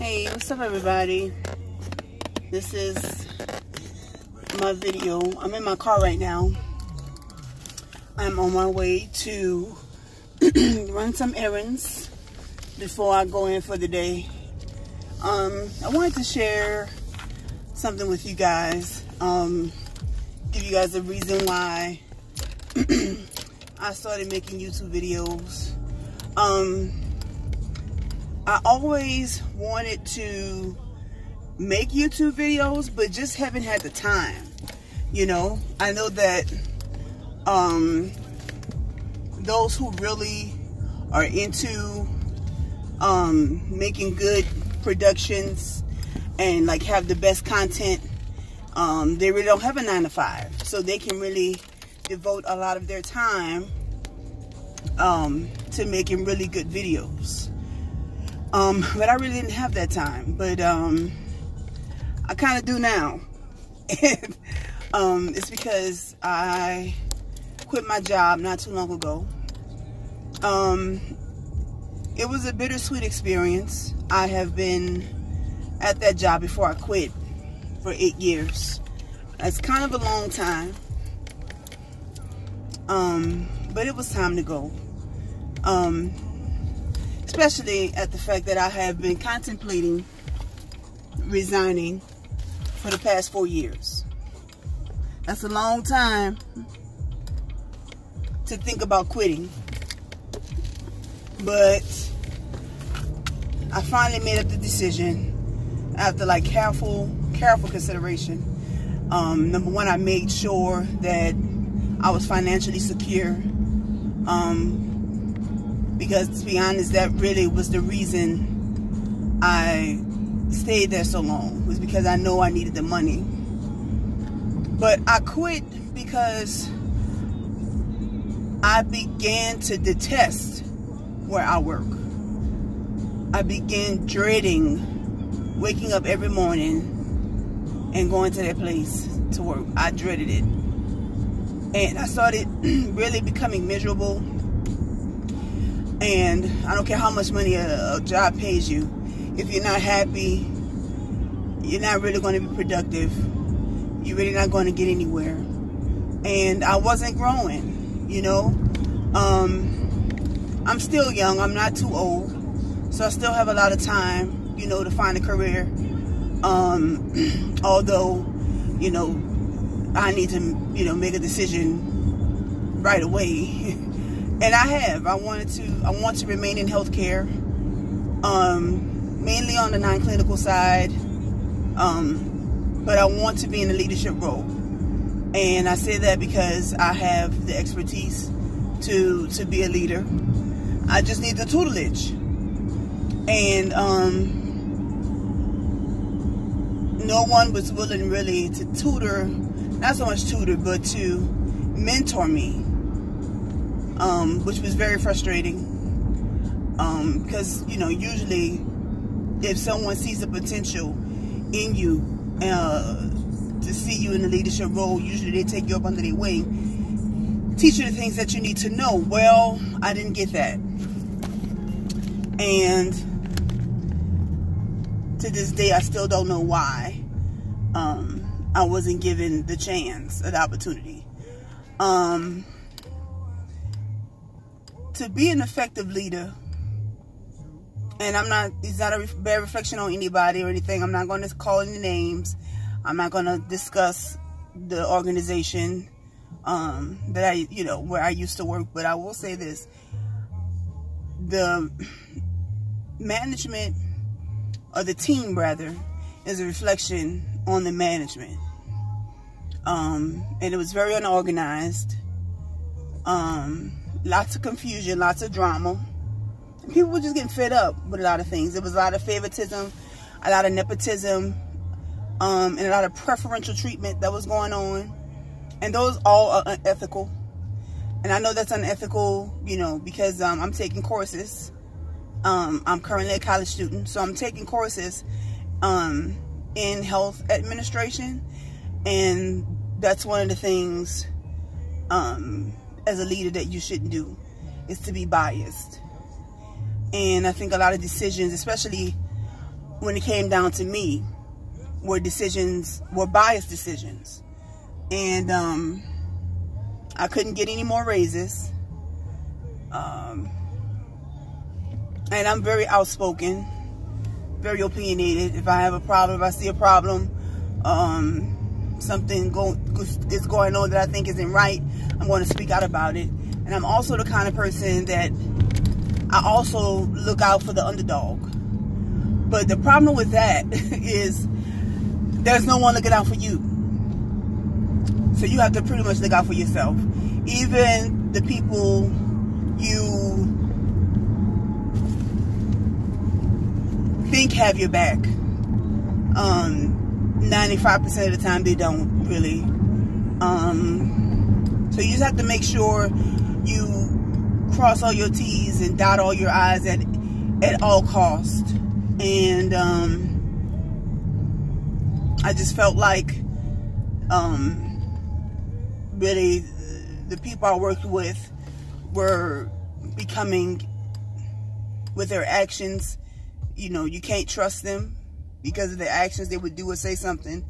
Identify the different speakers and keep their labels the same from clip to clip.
Speaker 1: Hey, what's up everybody? This is my video. I'm in my car right now. I'm on my way to run some errands before I go in for the day. I wanted to share something with you guys. Give you guys a reason why I started making YouTube videos. I always wanted to make YouTube videos, but just haven't had the time. You know, I know that those who really are into making good productions and like have the best content, they really don't have a 9-to-5, so they can really devote a lot of their time to making really good videos. But I really didn't have that time, but I kind of do now. And it's because I quit my job not too long ago. It was a bittersweet experience. I have been at that job before I quit for 8 years. That's kind of a long time. But it was time to go. Especially at the fact that I have been contemplating resigning for the past 4 years. That's a long time to think about quitting. But I finally made up the decision after like careful consideration. Number one, I made sure that I was financially secure. Because to be honest, that really was the reason I stayed there so long, was because I know I needed the money. But I quit because I began to detest where I work. I began dreading waking up every morning and going to that place to work. I dreaded it. And I started really becoming miserable. And I don't care how much money a job pays you. If you're not happy, you're not really going to be productive. You're really not going to get anywhere. And I wasn't growing, you know. I'm still young. I'm not too old. So I still have a lot of time, you know, to find a career. Although, you know, I need to, you know, make a decision right away. And I have. I want to remain in healthcare, mainly on the non-clinical side, but I want to be in a leadership role. And I say that because I have the expertise to be a leader. I just need the tutelage. And no one was willing really to tutor, not so much tutor, but to mentor me. Which was very frustrating, because, you know, usually if someone sees the potential in you to see you in a leadership role, usually they take you up under their wing, teach you the things that you need to know. Well, I didn't get that. And to this day, I still don't know why I wasn't given the chance, the opportunity. To be an effective leader, and it's not a bad reflection on anybody or anything. I'm not going to call any names. I'm not going to discuss the organization that I, you know, where I used to work. But I will say this: the management, or the team rather, is a reflection on the management. And it was very unorganized. Lots of confusion, lots of drama. People were just getting fed up with a lot of things. There was a lot of favoritism, a lot of nepotism, and a lot of preferential treatment that was going on. And those all are unethical. And I know that's unethical, you know, because I'm taking courses. I'm currently a college student, so I'm taking courses in health administration. And that's one of the things as a leader that you shouldn't do, is to be biased. And I think a lot of decisions, especially when it came down to me, were biased decisions. And I couldn't get any more raises. And I'm very outspoken, very opinionated. If I have a problem, if I see a problem, something is going on that I think isn't right, I'm going to speak out about it. And I'm also the kind of person that I also look out for the underdog. But the problem with that is there's no one looking out for you. So you have to pretty much look out for yourself. Even the people you think have your back, 95% of the time they don't really. So you just have to make sure you cross all your T's and dot all your I's at all costs. And I just felt like really the people I worked with were becoming, with their actions, you know, you can't trust them because of their actions. They would do or say something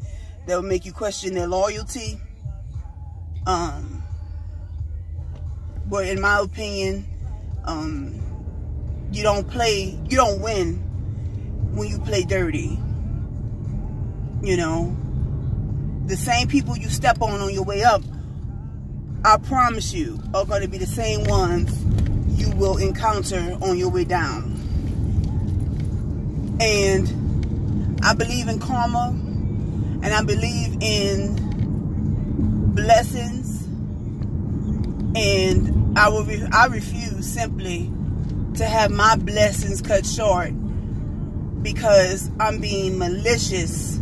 Speaker 1: that would make you question their loyalty. But in my opinion, you don't win when you play dirty. You know, the same people you step on your way up, I promise you, are going to be the same ones you will encounter on your way down. And I believe in karma, and I believe in blessings, and I refuse simply to have my blessings cut short because I'm being malicious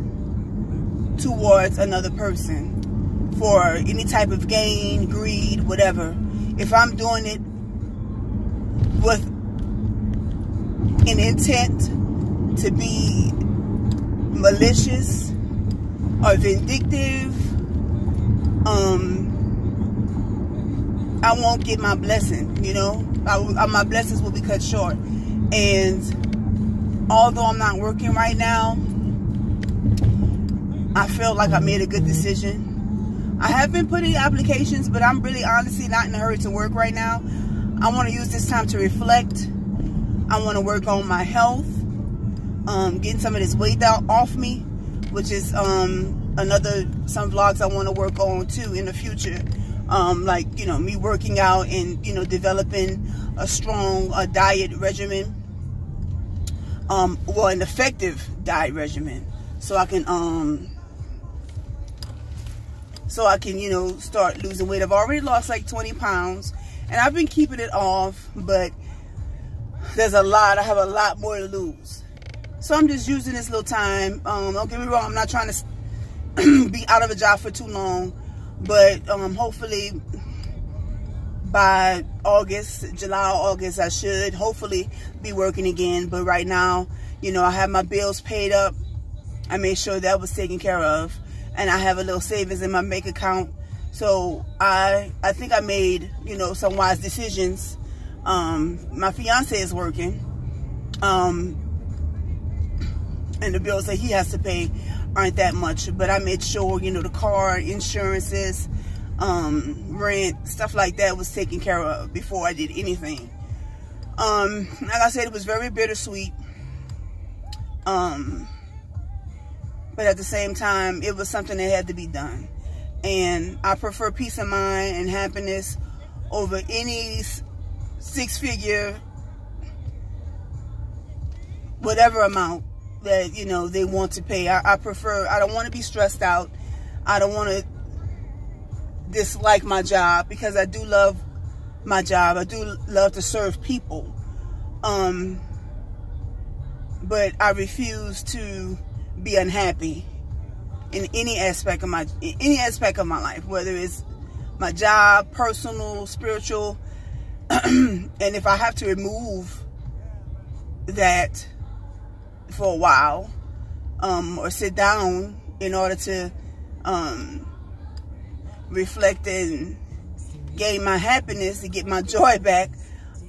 Speaker 1: towards another person for any type of gain, greed, whatever. If I'm doing it with an intent to be malicious or vindictive, I won't get my blessing, you know. My blessings will be cut short. And although I'm not working right now, I feel like I made a good decision. I have been putting applications, but I'm really honestly not in a hurry to work right now. I want to use this time to reflect. I want to work on my health, getting some of this weight off me, which is some vlogs I want to work on too in the future. Like, you know, me working out and, you know, developing a strong diet regimen, well, an effective diet regimen, so I can you know, start losing weight. I've already lost like 20 pounds, and I've been keeping it off, but I have a lot more to lose. So I'm just using this little time. Don't get me wrong, I'm not trying to be out of a job for too long, but hopefully by July or August, I should hopefully be working again. But right now, you know, I have my bills paid up. I made sure that was taken care of, and I have a little savings in my bank account. So I think I made, you know, some wise decisions. My fiance is working, and the bills that he has to pay aren't that much, but I made sure, you know, the car insurances, rent, stuff like that was taken care of before I did anything. Like I said, it was very bittersweet, but at the same time, it was something that had to be done. And I prefer peace of mind and happiness over any six-figure, whatever amount that, you know, they want to pay. I don't want to be stressed out. I don't want to dislike my job, because I do love my job. I do love to serve people. But I refuse to be unhappy in any aspect of my life, whether it's my job, personal, spiritual. And if I have to remove that for a while, or sit down in order to reflect and gain my happiness, to get my joy back,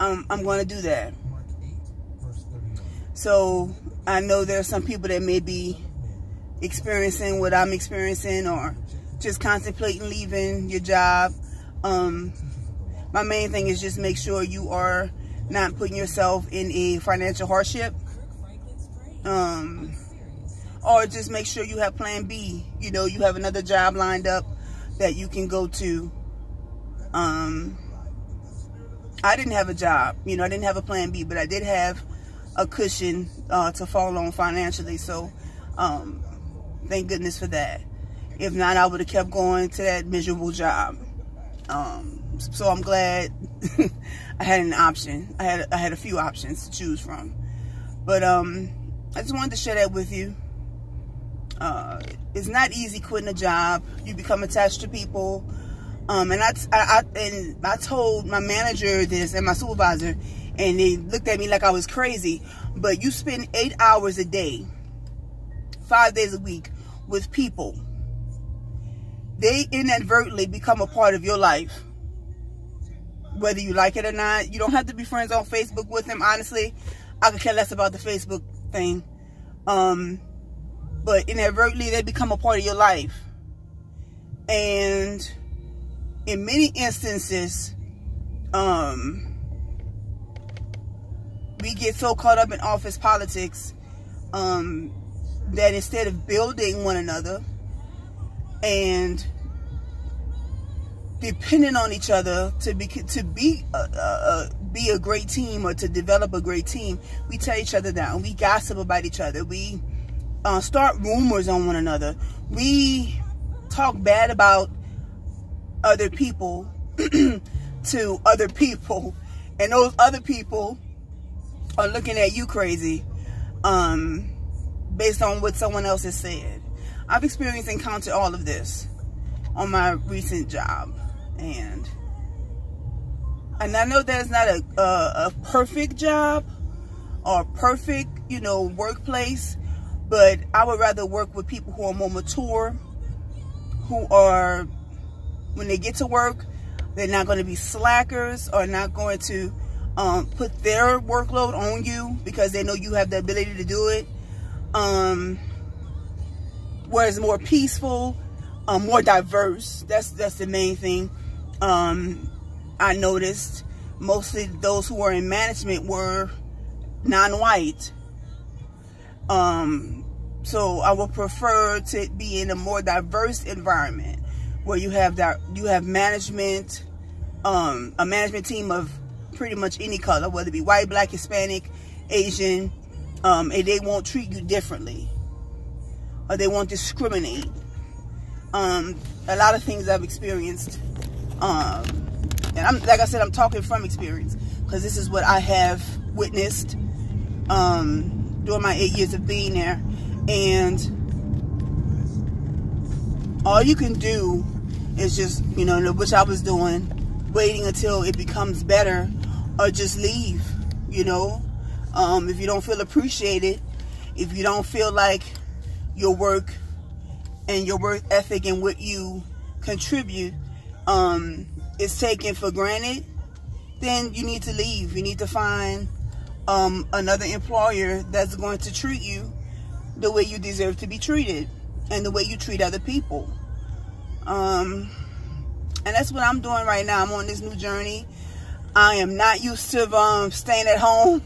Speaker 1: I'm going to do that. So I know there are some people that may be experiencing what I'm experiencing, or just contemplating leaving your job. My main thing is just make sure you are not putting yourself in a financial hardship, or just make sure you have plan B. You know, you have another job lined up that you can go to. I didn't have a job, you know, I didn't have a plan B, but I did have a cushion to fall on financially. So thank goodness for that. If not, I would have kept going to that miserable job. So I'm glad I had an option. I had a few options to choose from. But I just wanted to share that with you. It's not easy quitting a job. You become attached to people. And I told my manager this and my supervisor, and they looked at me like I was crazy. But you spend 8 hours a day, 5 days a week with people. They inadvertently become a part of your life, whether you like it or not. You don't have to be friends on Facebook with them. Honestly, I could care less about the Facebook thing. But inadvertently, they become a part of your life. And in many instances, we get so caught up in office politics that instead of building one another and depending on each other to be a great team, or to develop a great team, we tear each other down. We gossip about each other. We start rumors on one another. We talk bad about other people to other people, and those other people are looking at you crazy based on what someone else has said. I've encountered all of this on my recent job, and I know there's not a perfect job or perfect, you know, workplace, but I would rather work with people who are more mature, who are, when they get to work, they're not going to be slackers, or not going to put their workload on you because they know you have the ability to do it. Where it's more peaceful, more diverse. That's the main thing. I noticed mostly those who were in management were non-white. So I would prefer to be in a more diverse environment where you have management, a management team of pretty much any color, whether it be white, black, Hispanic, Asian, and they won't treat you differently, or they won't discriminate. A lot of things I've experienced, and like I said, I'm talking from experience, because this is what I have witnessed during my 8 years of being there. And all you can do is just, you know, which I was doing, waiting until it becomes better, or just leave, you know. If you don't feel appreciated, if you don't feel like your work and your work ethic and what you contribute is taken for granted, then you need to leave. You need to find another employer that's going to treat you the way you deserve to be treated, and the way you treat other people. And that's what I'm doing right now. I'm on this new journey. I am not used to staying at home.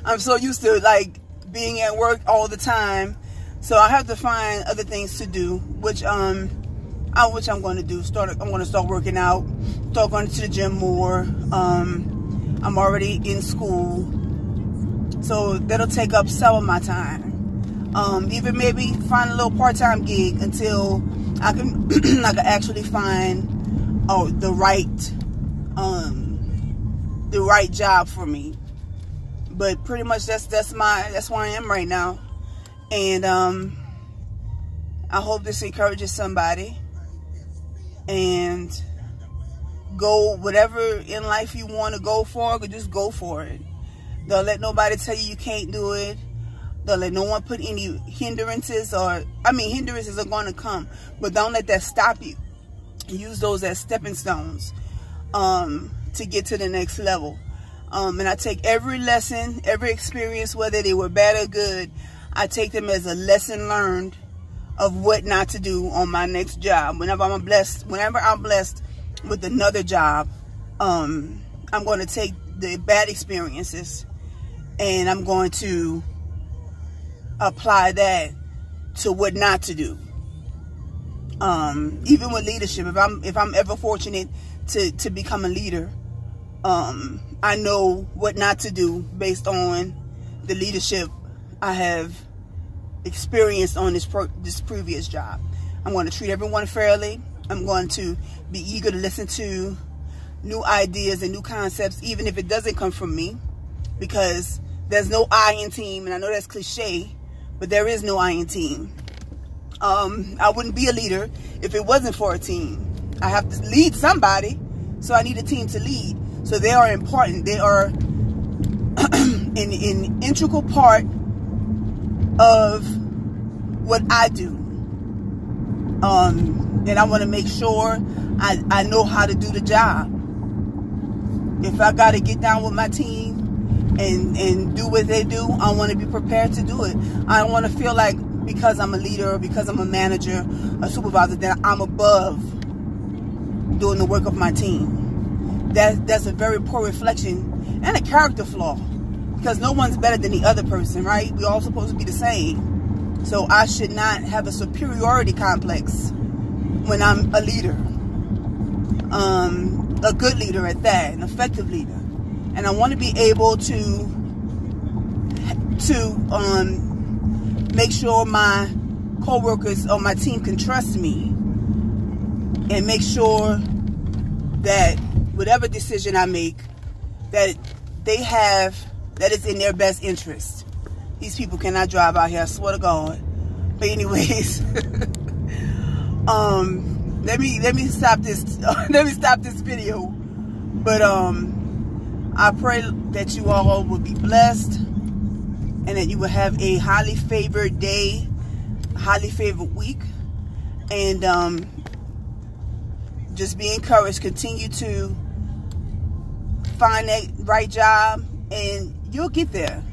Speaker 1: I'm so used to like being at work all the time. So I have to find other things to do, which I'm going to do. I'm going to start working out, start going to the gym more. I'm already in school, so that'll take up some of my time. Even maybe find a little part-time gig until I can I can actually find the right job for me. But pretty much that's where I am right now. And I hope this encourages somebody. And go whatever in life you want to go for, just go for it. Don't let nobody tell you can't do it. Don't let no one put any hindrances, hindrances are going to come, but don't let that stop you. Use those as stepping stones to get to the next level. And I take every lesson, every experience, whether they were bad or good, I take them as a lesson learned of what not to do on my next job. Whenever I'm blessed with another job, I'm going to take the bad experiences and I'm going to apply that to what not to do. Even with leadership, if I'm ever fortunate to become a leader, I know what not to do based on the leadership I have experienced on this previous job. I'm going to treat everyone fairly. I'm going to be eager to listen to new ideas and new concepts, even if it doesn't come from me, because there's no I in team. And I know that's cliche, but there is no I in team. I wouldn't be a leader if it wasn't for a team. I have to lead somebody, so I need a team to lead. So they are important. They are an integral part of what I do. And I want to make sure I know how to do the job. If I got to get down with my team and do what they do, I want to be prepared to do it. I don't want to feel like because I'm a leader or because I'm a manager, a supervisor, that I'm above doing the work of my team. That's a very poor reflection and a character flaw, because no one's better than the other person, right? We're all supposed to be the same. So I should not have a superiority complex when I'm a leader. A good leader at that, an effective leader. And I want to be able to make sure my co-workers on my team can trust me, and make sure that whatever decision I make, that it's in their best interest. These people cannot drive out here, I swear to God. But anyways, let me stop this. Let me stop this video. But I pray that you all will be blessed, and that you will have a highly favored day, highly favored week, and just be encouraged. Continue to find that right job, and you'll get there,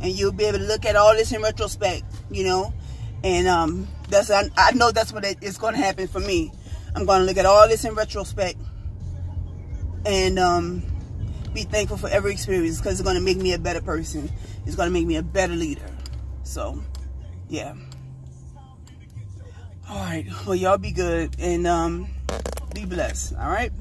Speaker 1: and you'll be able to look at all this in retrospect, you know. And I know that's what it's going to happen for me. I'm going to look at all this in retrospect and be thankful for every experience, because it's going to make me a better person. It's going to make me a better leader. So, yeah. All right. Well, y'all be good and be blessed. All right.